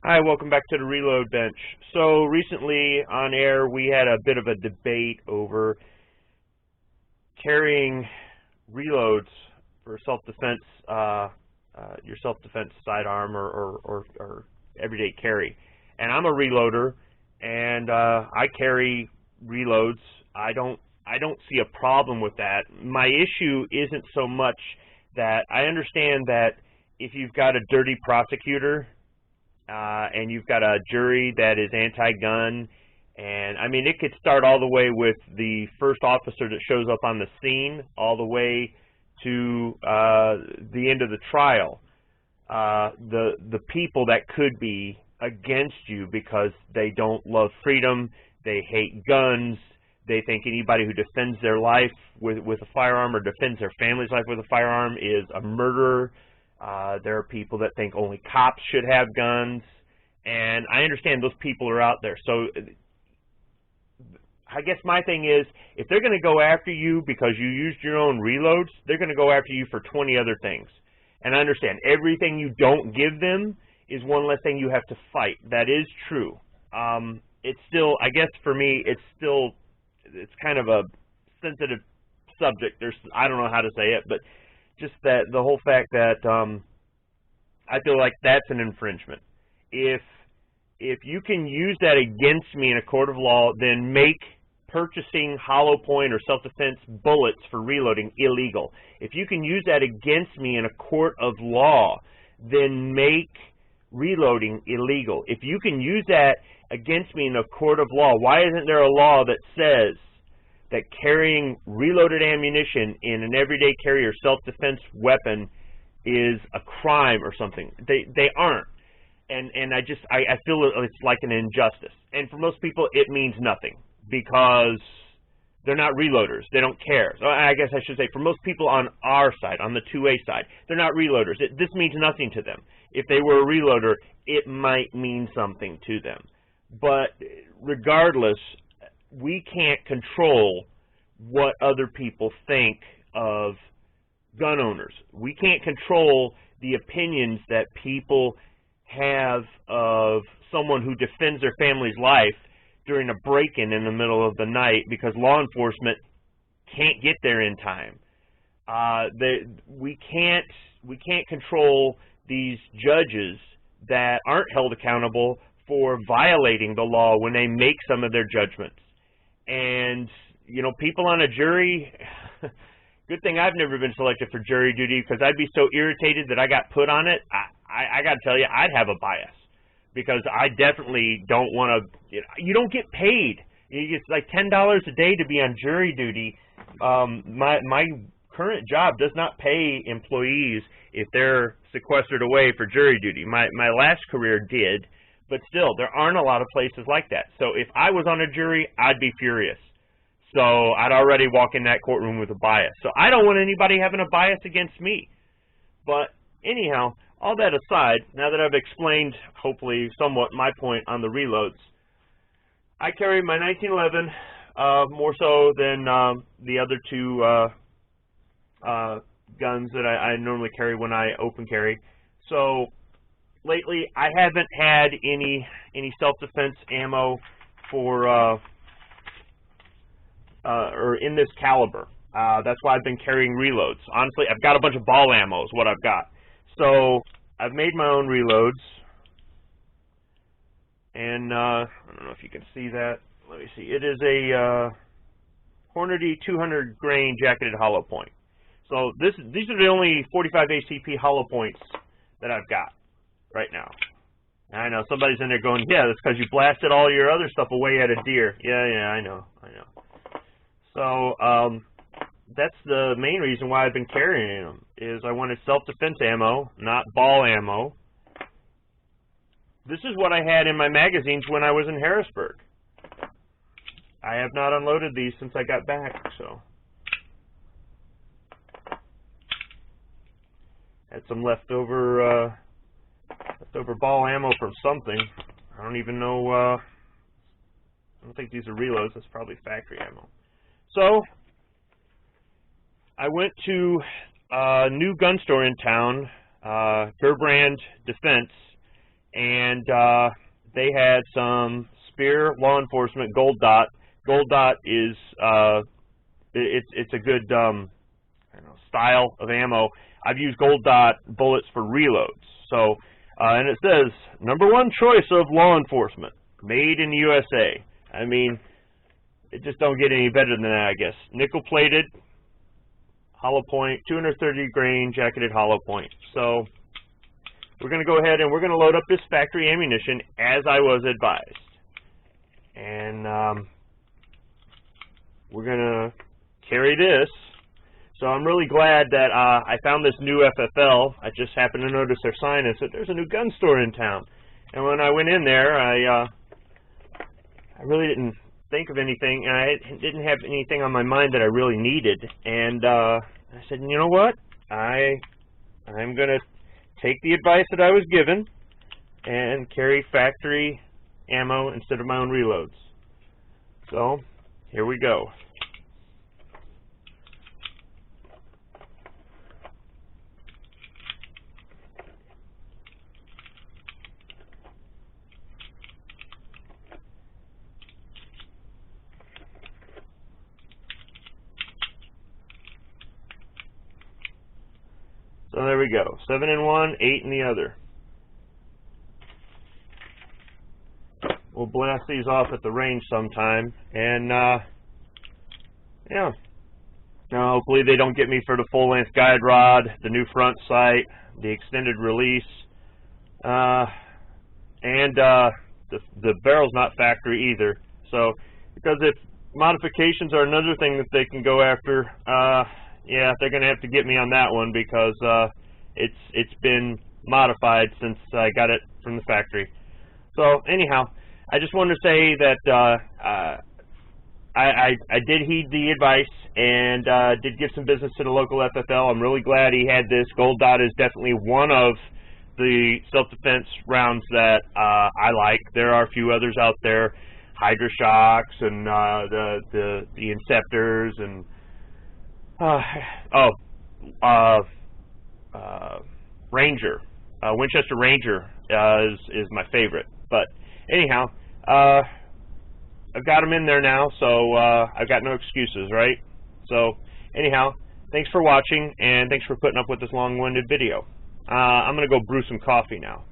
Hi, welcome back to the Reload Bench. So recently on air we had a bit of a debate over carrying reloads for self-defense, your self-defense sidearm or everyday carry. And I'm a reloader, and I carry reloads. I don't see a problem with that. My issue isn't so much that I understand that if you've got a dirty prosecutor and you've got a jury that is anti-gun, and I mean it could start all the way with the first officer that shows up on the scene all the way to the end of the trial. The people that could be against you because they don't love freedom, they hate guns, they think anybody who defends their life with a firearm or defends their family's life with a firearm is a murderer. There are people that think only cops should have guns, and I understand those people are out there. So I guess my thing is, if they're going to go after you because you used your own reloads, they're going to go after you for 20 other things. And I understand everything you don't give them is one less thing you have to fight. That is true. It's still, I guess for me, it's kind of a sensitive subject. I don't know how to say it, but just that the whole fact that I feel like that's an infringement. If you can use that against me in a court of law, then make purchasing hollow point or self-defense bullets for reloading illegal. If you can use that against me in a court of law, then make reloading illegal. If you can use that against me in a court of law, why isn't there a law that says that carrying reloaded ammunition in an everyday carry or self-defense weapon is a crime or something? They aren't. And I feel it's like an injustice. And for most people, it means nothing because they're not reloaders. They don't care. So I guess I should say, for most people on our side, on the 2A side, they're not reloaders. This means nothing to them. If they were a reloader, it might mean something to them. But regardless, we can't control what other people think of gun owners. We can't control the opinions that people have of someone who defends their family's life during a break-in in the middle of the night because law enforcement can't get there in time. We can't control these judges that aren't held accountable for violating the law when they make some of their judgments. And you know, people on a jury, good thing I've never been selected for jury duty because I'd be so irritated that I got put on it. I got to tell you, I'd have a bias because I definitely don't want to, you don't get paid. It's like $10 a day to be on jury duty. My current job does not pay employees if they're sequestered away for jury duty. My last career did, but still, there aren't a lot of places like that. So if I was on a jury, I'd be furious. So I'd already walk in that courtroom with a bias. So I don't want anybody having a bias against me. But anyhow, all that aside, now that I've explained, hopefully, somewhat my point on the reloads, I carry my 1911 more so than the other two guns that I normally carry when I open carry. So lately, I haven't had any self-defense ammo for or in this caliber. That's why I've been carrying reloads. Honestly, I've got a bunch of ball ammo is what I've got. So I've made my own reloads. And I don't know if you can see that. Let me see. It is a Hornady 200 grain jacketed hollow point. So these are the only 45 ACP hollow points that I've got right now. I know somebody's in there going, yeah, that's because you blasted all your other stuff away at a deer. Yeah, I know. So that's the main reason why I've been carrying them, is I wanted self-defense ammo, not ball ammo. This is what I had in my magazines when I was in Harrisburg. I have not unloaded these since I got back, so. Had some leftover ball ammo from something. I don't even know, I don't think these are reloads, that's probably factory ammo. So, I went to a new gun store in town, Gerbrand Defense, and they had some Spear Law Enforcement Gold Dot. Gold Dot is it's a good I don't know, style of ammo. I've used Gold Dot bullets for reloads. So and it says #1 choice of law enforcement, made in the USA. I mean, it just don't get any better than that, I guess. Nickel plated, hollow point, 230 grain jacketed hollow point. So we're going to go ahead and we're going to load up this factory ammunition as I was advised. And we're going to carry this. So I'm really glad that I found this new FFL. I just happened to notice their sign and said there's a new gun store in town. And when I went in there, I really didn't think of anything, and I didn't have anything on my mind that I really needed. And I said, you know what? I'm going to take the advice that I was given and carry factory ammo instead of my own reloads. So here we go. So there we go, 7 in one, 8 in the other. We'll blast these off at the range sometime, and yeah. Now hopefully they don't get me for the full-length guide rod, the new front sight, the extended release, and the barrel's not factory either. So because if modifications are another thing that they can go after, yeah, they're going to have to get me on that one because it's been modified since I got it from the factory. So anyhow, I just wanted to say that I did heed the advice and did give some business to the local FFL. I'm really glad he had this. Gold Dot is definitely one of the self-defense rounds that I like. There are a few others out there, Hydra Shocks and the Inceptors and Ranger. Winchester Ranger is my favorite. But anyhow, I've got them in there now, so I've got no excuses, right? So anyhow, thanks for watching, and thanks for putting up with this long-winded video. I'm going to go brew some coffee now.